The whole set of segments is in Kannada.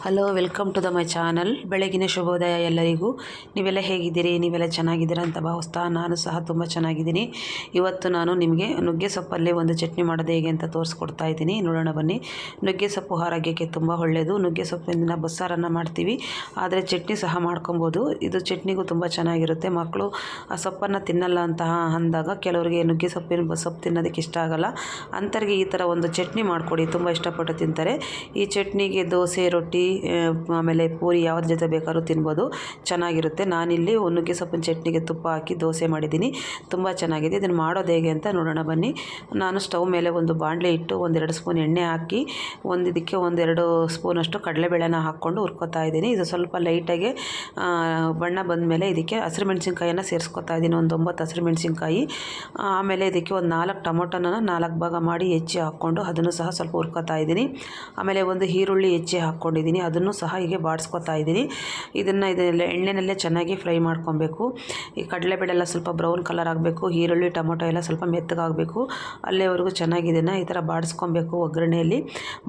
Hello, welcome to my channel. ಬೆಳಗಿನ ಶುಭೋದಯ ಎಲ್ಲರಿಗೂ. ನೀವೆಲ್ಲ ಹೇಗಿದ್ದೀರಿ? ನೀವೆಲ್ಲ ಚೆನ್ನಾಗಿದ್ದೀರಾ ಅಂತ ಭಾವಿಸ್ತಾ ನಾನು ಸಹ ತುಂಬ ಚೆನ್ನಾಗಿದ್ದೀನಿ. ಇವತ್ತು ನಾನು ನಿಮಗೆ ನುಗ್ಗೆ ಸೊಪ್ಪಲ್ಲಿ ಒಂದು ಚಟ್ನಿ ಮಾಡೋದು ಹೇಗೆ ಅಂತ ತೋರಿಸ್ಕೊಡ್ತಾ ಇದ್ದೀನಿ. ನೋಡೋಣ ಬನ್ನಿ. ನುಗ್ಗೆ ಸೊಪ್ಪು ಆರೋಗ್ಯಕ್ಕೆ ತುಂಬ ಒಳ್ಳೆಯದು. ನುಗ್ಗೆ ಸೊಪ್ಪಿಂದ ಬಸ್ಸಾರನ್ನು ಮಾಡ್ತೀವಿ, ಆದರೆ ಚಟ್ನಿ ಸಹ ಮಾಡ್ಕೊಬೋದು. ಇದು ಚಟ್ನಿಗೂ ತುಂಬ ಚೆನ್ನಾಗಿರುತ್ತೆ. ಮಕ್ಕಳು ಆ ಸೊಪ್ಪನ್ನು ತಿನ್ನಲ್ಲ ಅಂತ ಅಂದಾಗ ಕೆಲವರಿಗೆ ನುಗ್ಗೆ ಸೊಪ್ಪು ತಿನ್ನೋದಕ್ಕೆ ಇಷ್ಟ ಆಗಲ್ಲ. ಅಂಥವ್ರಿಗೆ ಈ ಥರ ಒಂದು ಚಟ್ನಿ ಮಾಡಿಕೊಡಿ, ತುಂಬ ಇಷ್ಟಪಟ್ಟು ತಿಂತಾರೆ. ಈ ಚಟ್ನಿಗೆ ದೋಸೆ, ರೊಟ್ಟಿ, ಆಮೇಲೆ ಪೂರಿ ಯಾವ್ದು ಜೊತೆ ಬೇಕಾದ್ರೂ ತಿನ್ಬೋದು, ಚೆನ್ನಾಗಿರುತ್ತೆ. ನಾನಿಲ್ಲಿ ನುಗ್ಗೆ ಸೊಪ್ಪಿನ ಚಟ್ನಿಗೆ ತುಪ್ಪ ಹಾಕಿ ದೋಸೆ ಮಾಡಿದ್ದೀನಿ, ತುಂಬ ಚೆನ್ನಾಗಿದೆ. ಇದನ್ನು ಮಾಡೋದು ಹೇಗೆ ಅಂತ ನೋಡೋಣ ಬನ್ನಿ. ನಾನು ಸ್ಟವ್ ಮೇಲೆ ಒಂದು ಬಾಣಲೆ ಇಟ್ಟು 1-2 ಸ್ಪೂನ್ ಎಣ್ಣೆ ಹಾಕಿ ಇದಕ್ಕೆ 1-2 ಸ್ಪೂನಷ್ಟು ಕಡಲೆಬೇಳೆನ ಹಾಕ್ಕೊಂಡು ಹುರ್ಕೊತಾ ಇದ್ದೀನಿ. ಇದು ಸ್ವಲ್ಪ ಲೈಟಾಗಿ ಬಣ್ಣ ಬಂದ ಮೇಲೆ ಇದಕ್ಕೆ ಹಸಿರು ಮೆಣಸಿನ್ಕಾಯಿಯನ್ನು ಸೇರಿಸ್ಕೊತಾ ಇದ್ದೀನಿ, ಒಂದು 9 ಹಸಿರು ಮೆಣಸಿನ್ಕಾಯಿ. ಆಮೇಲೆ ಇದಕ್ಕೆ ಒಂದು 4 ಟೊಮೊಟೊನ 4 ಭಾಗ ಮಾಡಿ ಹೆಚ್ಚಿ ಹಾಕ್ಕೊಂಡು ಅದನ್ನು ಸಹ ಸ್ವಲ್ಪ ಹುರ್ಕೊತಾ ಇದ್ದೀನಿ. ಆಮೇಲೆ ಒಂದು ಈರುಳ್ಳಿ ಹೆಚ್ಚಿ ಹಾಕ್ಕೊಂಡಿದ್ದೀನಿ, ಅದನ್ನು ಸಹ ಹೀಗೆ ಬಾಡಿಸ್ಕೊತಾ ಇದ್ದೀನಿ. ಇದನ್ನೆಲ್ಲ ಎಣ್ಣೆನಲ್ಲೇ ಚೆನ್ನಾಗಿ ಫ್ರೈ ಮಾಡ್ಕೊಬೇಕು. ಈ ಕಡಲೆಬೇಳೆ ಎಲ್ಲ ಸ್ವಲ್ಪ ಬ್ರೌನ್ ಕಲರ್ ಆಗಬೇಕು, ಈರುಳ್ಳಿ ಟೊಮೊಟೊ ಎಲ್ಲ ಸ್ವಲ್ಪ ಮೆತ್ತಗಾಗಬೇಕು, ಅಲ್ಲಿವರೆಗೂ ಚೆನ್ನಾಗಿ ಇದನ್ನು ಈ ಥರ ಬಾಡಿಸ್ಕೊಬೇಕು ಒಗ್ಗರಣೆಯಲ್ಲಿ.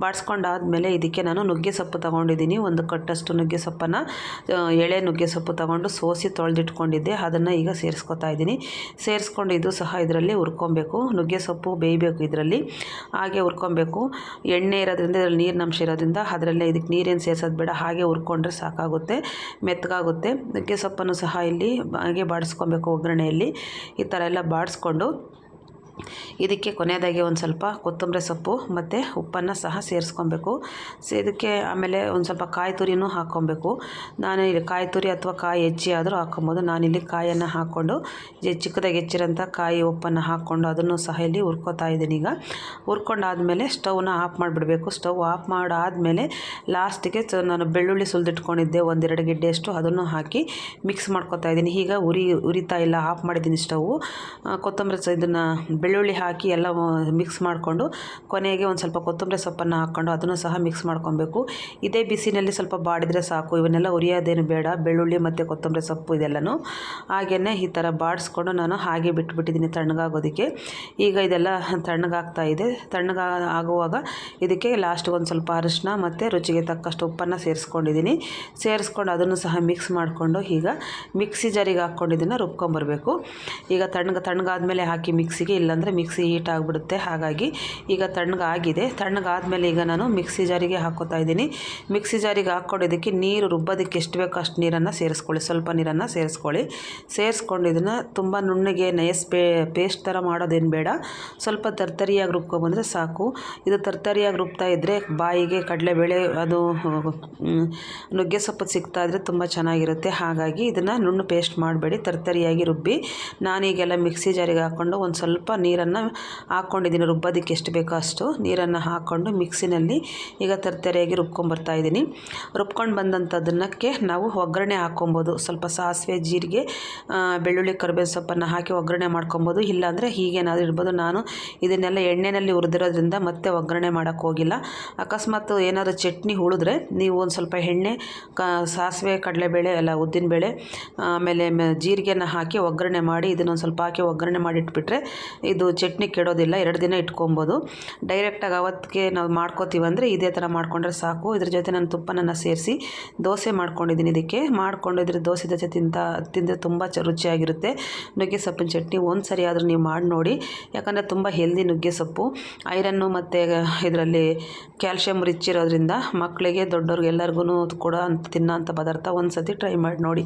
ಬಾಡಿಸ್ಕೊಂಡಾದ್ಮೇಲೆ ಇದಕ್ಕೆ ನಾನು ನುಗ್ಗೆ ಸೊಪ್ಪು ತೊಗೊಂಡಿದ್ದೀನಿ, ಒಂದು ಕಟ್ಟಷ್ಟು ನುಗ್ಗೆ ಸೊಪ್ಪನ್ನು, ಎಳೆ ನುಗ್ಗೆ ಸೊಪ್ಪು ತೊಗೊಂಡು ಸೋಸಿ ತೊಳೆದಿಟ್ಕೊಂಡಿದ್ದೆ, ಅದನ್ನು ಈಗ ಸೇರಿಸ್ಕೊತಾ ಇದ್ದೀನಿ. ಸೇರಿಸ್ಕೊಂಡು ಇದು ಸಹ ಇದರಲ್ಲಿ ಹುರ್ಕೊಬೇಕು. ನುಗ್ಗೆ ಸೊಪ್ಪು ಬೇಯಬೇಕು ಇದರಲ್ಲಿ, ಹಾಗೆ ಹುರ್ಕೊಬೇಕು. ಎಣ್ಣೆ ಇರೋದ್ರಿಂದ ಇದರಲ್ಲಿ ನೀರಿನ ಅಂಶ ಇರೋದ್ರಿಂದ ಅದರಲ್ಲೇ ಇದಕ್ಕೆ ನೀರೇನು ಸೇರಿಸೋದು ಬೇಡ, ಹಾಗೆ ಹುರ್ಕೊಂಡ್ರೆ ಸಾಕಾಗುತ್ತೆ, ಮೆತ್ತಗಾಗುತ್ತೆ. ನುಗ್ಗೆ ಸೊಪ್ಪನ್ನು ಸಹ ಇಲ್ಲಿ ಹಾಗೆ ಬಾಡಿಸ್ಕೊಬೇಕು ಒಗ್ಗರಣೆಯಲ್ಲಿ. ಈ ಥರ ಎಲ್ಲ ಬಾಡಿಸ್ಕೊಂಡು ಇದಕ್ಕೆ ಕೊನೆಯದಾಗಿ ಒಂದು ಸ್ವಲ್ಪ ಕೊತ್ತಂಬರಿ ಸೊಪ್ಪು ಮತ್ತು ಉಪ್ಪನ್ನು ಸಹ ಸೇರಿಸ್ಕೊಬೇಕು. ಇದಕ್ಕೆ ಆಮೇಲೆ ಒಂದು ಸ್ವಲ್ಪ ಕಾಯಿ ತುರಿನೂ ಹಾಕ್ಕೊಬೇಕು. ನಾನು ಇಲ್ಲಿ ಕಾಯಿ ತುರಿ ಅಥವಾ ಕಾಯಿ ಹೆಚ್ಚಿ ಆದರೂ ಹಾಕ್ಕೊಬೋದು. ನಾನಿಲ್ಲಿ ಕಾಯನ್ನು ಹಾಕ್ಕೊಂಡು ಚಿಕ್ಕದಾಗಿ ಹೆಚ್ಚಿರೋಂಥ ಕಾಯಿ ಉಪ್ಪನ್ನು ಹಾಕ್ಕೊಂಡು ಅದನ್ನು ಸಹ ಇಲ್ಲಿ ಹುರ್ಕೊತಾ ಇದ್ದೀನಿ. ಈಗ ಹುರ್ಕೊಂಡಾದಮೇಲೆ ಸ್ಟವ್ನ ಆಫ್ ಮಾಡಿಬಿಡಬೇಕು. ಸ್ಟವ್ ಆಫ್ ಮಾಡಾದಮೇಲೆ ಲಾಸ್ಟಿಗೆ ನಾನು ಬೆಳ್ಳುಳ್ಳಿ ಸುಲಿದಿಟ್ಕೊಂಡಿದ್ದೆ 1-2 ಗೆಡ್ಡೆಯಷ್ಟು, ಅದನ್ನು ಹಾಕಿ ಮಿಕ್ಸ್ ಮಾಡ್ಕೊತಾ ಇದ್ದೀನಿ. ಈಗ ಉರಿತಾ ಇಲ್ಲ, ಆಫ್ ಮಾಡಿದ್ದೀನಿ ಸ್ಟವ್ವು. ಕೊತ್ತಂಬರಿ ಇದನ್ನು ಬೆಳ್ಳುಳ್ಳಿ ಹಾಕಿ ಎಲ್ಲ ಮಿಕ್ಸ್ ಮಾಡಿಕೊಂಡು ಕೊನೆಗೆ ಒಂದು ಸ್ವಲ್ಪ ಕೊತ್ತಂಬರಿ ಸೊಪ್ಪನ್ನು ಹಾಕ್ಕೊಂಡು ಅದನ್ನು ಸಹ ಮಿಕ್ಸ್ ಮಾಡ್ಕೊಬೇಕು. ಇದೇ ಬಿಸಿನಲ್ಲಿ ಸ್ವಲ್ಪ ಬಾಡಿದರೆ ಸಾಕು, ಇವನ್ನೆಲ್ಲ ಉರಿಯೋದೇನು ಬೇಡ, ಬೆಳ್ಳುಳ್ಳಿ ಮತ್ತು ಕೊತ್ತಂಬರಿ ಸೊಪ್ಪು ಇದೆಲ್ಲನೂ. ಹಾಗೆಯೇ ಈ ಥರ ಬಾಡಿಸ್ಕೊಂಡು ನಾನು ಹಾಗೆ ಬಿಟ್ಬಿಟ್ಟಿದ್ದೀನಿ ತಣ್ಣಗಾಗೋದಕ್ಕೆ. ಈಗ ಇದೆಲ್ಲ ತಣ್ಣಗಾಗ್ತಾ ಇದೆ. ಆಗುವಾಗ ಇದಕ್ಕೆ ಲಾಸ್ಟಿಗೆ ಒಂದು ಸ್ವಲ್ಪ ಅರಿಶಿನ ಮತ್ತು ರುಚಿಗೆ ತಕ್ಕಷ್ಟು ಉಪ್ಪನ್ನು ಸೇರಿಸ್ಕೊಂಡಿದ್ದೀನಿ. ಸೇರಿಸ್ಕೊಂಡು ಅದನ್ನು ಸಹ ಮಿಕ್ಸ್ ಮಾಡಿಕೊಂಡು ಈಗ ಮಿಕ್ಸಿ ಜಾರಿಗೆ ಹಾಕ್ಕೊಂಡು ಇದನ್ನು ರುಬ್ಕೊಂಬರಬೇಕು. ಈಗ ತಣ್ಣಗಾದ್ಮೇಲೆ ಹಾಕಿ ಮಿಕ್ಸಿಗೆ, ಇಲ್ಲಾಂದರೆ ಮಿಕ್ಸಿ ಹೀಟ್ ಆಗಿಬಿಡುತ್ತೆ. ಹಾಗಾಗಿ ಈಗ ತಣ್ಣಗಾಗಿದೆ. ತಣ್ಣಗಾದ್ಮೇಲೆ ಈಗ ನಾನು ಮಿಕ್ಸಿ ಜಾರಿಗೆ ಹಾಕ್ಕೋತಾ ಇದ್ದೀನಿ. ಮಿಕ್ಸಿ ಜಾರಿಗೆ ಹಾಕ್ಕೊಂಡು ಇದಕ್ಕೆ ನೀರು ರುಬ್ಬೋದಕ್ಕೆ ಎಷ್ಟು ಬೇಕೋ ಅಷ್ಟು ನೀರನ್ನು ಸೇರಿಸ್ಕೊಳ್ಳಿ, ಸ್ವಲ್ಪ ನೀರನ್ನು ಸೇರಿಸ್ಕೊಳ್ಳಿ. ಸೇರಿಸ್ಕೊಂಡು ಇದನ್ನು ತುಂಬ ನುಣ್ಣಗೆ ನೈಸ್ ಪೇಸ್ಟ್ ಥರ ಮಾಡೋದೇನು ಬೇಡ, ಸ್ವಲ್ಪ ತರ್ತರಿಯಾಗಿ ರುಬ್ಕೊಬಂದರೆ ಸಾಕು. ಇದು ತರ್ತರಿಯಾಗಿ ರುಬ್ತಾ ಇದ್ದರೆ ಬಾಯಿಗೆ ಕಡಲೆಬೇಳೆ ಅದು ನುಗ್ಗೆ ಸೊಪ್ಪು ಸಿಗ್ತಾ ಇದ್ದರೆ ತುಂಬ ಚೆನ್ನಾಗಿರುತ್ತೆ. ಹಾಗಾಗಿ ಇದನ್ನು ನುಣ್ಣು ಪೇಸ್ಟ್ ಮಾಡಬೇಡಿ, ತರ್ತರಿಯಾಗಿ ರುಬ್ಬಿ. ನಾನೀಗೆಲ್ಲ ಮಿಕ್ಸಿ ಜಾರಿಗೆ ಹಾಕ್ಕೊಂಡು ಒಂದು ಸ್ವಲ್ಪ ನೀರನ್ನು ಹಾಕ್ಕೊಂಡಿದ್ದೀನಿ, ರುಬ್ಬೋದಕ್ಕೆ ಎಷ್ಟು ಬೇಕೋ ಅಷ್ಟು ನೀರನ್ನು ಹಾಕ್ಕೊಂಡು ಮಿಕ್ಸಿನಲ್ಲಿ ಈಗ ತರ್ತರಿಯಾಗಿ ರುಬ್ಕೊಂಬರ್ತಾ ಇದ್ದೀನಿ. ರುಬ್ಕೊಂಡು ಬಂದಂಥದ್ದನ್ನಕ್ಕೆ ನಾವು ಒಗ್ಗರಣೆ ಹಾಕ್ಕೊಬೋದು. ಸ್ವಲ್ಪ ಸಾಸಿವೆ, ಜೀರಿಗೆ, ಬೆಳ್ಳುಳ್ಳಿ, ಕರಿಬೇವು ಸೊಪ್ಪನ್ನು ಹಾಕಿ ಒಗ್ಗರಣೆ ಮಾಡ್ಕೊಬೋದು. ಇಲ್ಲಾಂದರೆ ಹೀಗೇನಾದರೂ ಇರ್ಬೋದು. ನಾನು ಇದನ್ನೆಲ್ಲ ಎಣ್ಣೆಯಲ್ಲಿ ಹುರಿದಿರೋದ್ರಿಂದ ಮತ್ತೆ ಒಗ್ಗರಣೆ ಮಾಡೋಕ್ಕೆ ಹೋಗಿಲ್ಲ. ಅಕಸ್ಮಾತ್ ಏನಾದರೂ ಚಟ್ನಿ ಉಳಿದ್ರೆ ನೀವು ಒಂದು ಸ್ವಲ್ಪ ಎಣ್ಣೆ, ಸಾಸಿವೆ, ಕಡಲೆಬೇಳೆ ಎಲ್ಲ ಉದ್ದಿನಬೇಳೆ, ಆಮೇಲೆ ಜೀರಿಗೆನ ಹಾಕಿ ಒಗ್ಗರಣೆ ಮಾಡಿ ಇದನ್ನೊಂದು ಸ್ವಲ್ಪ ಹಾಕಿ ಒಗ್ಗರಣೆ ಮಾಡಿಟ್ಬಿಟ್ರೆ ಇದು ಚಟ್ನಿ ಕೆಡೋದಿಲ್ಲ, 2 ದಿನ ಇಟ್ಕೊಬೋದು. ಡೈರೆಕ್ಟಾಗಿ ಅವತ್ತಿಗೆ ನಾವು ಮಾಡ್ಕೋತೀವಂದರೆ ಇದೇ ಥರ ಮಾಡಿಕೊಂಡ್ರೆ ಸಾಕು. ಇದ್ರ ಜೊತೆ ನಾನು ತುಪ್ಪನ ಸೇರಿಸಿ ದೋಸೆ ಮಾಡ್ಕೊಂಡಿದ್ದೀನಿ. ಇದಕ್ಕೆ ಮಾಡ್ಕೊಂಡು ಇದ್ರ ದೋಸೆ ಜೊತೆ ತಿಂದರೆ ತುಂಬ ರುಚಿಯಾಗಿರುತ್ತೆ ನುಗ್ಗೆ ಸೊಪ್ಪಿನ ಚಟ್ನಿ. ಒಂದು ಸರಿ ಆದರೂ ನೀವು ಮಾಡಿ ನೋಡಿ, ಯಾಕಂದರೆ ತುಂಬ ಹೆಲ್ದಿ ನುಗ್ಗೆ ಸೊಪ್ಪು. ಐರನ್ನು ಮತ್ತು ಇದರಲ್ಲಿ ಕ್ಯಾಲ್ಶಿಯಂ ರಿಚ್ ಇರೋದ್ರಿಂದ ಮಕ್ಕಳಿಗೆ, ದೊಡ್ಡವ್ರಿಗೆ ಎಲ್ಲರಿಗೂ ಕೂಡ ತಿನ್ನೋಂಥ ಪದಾರ್ಥ. ಒಂದು ಸತಿ ಟ್ರೈ ಮಾಡಿ ನೋಡಿ.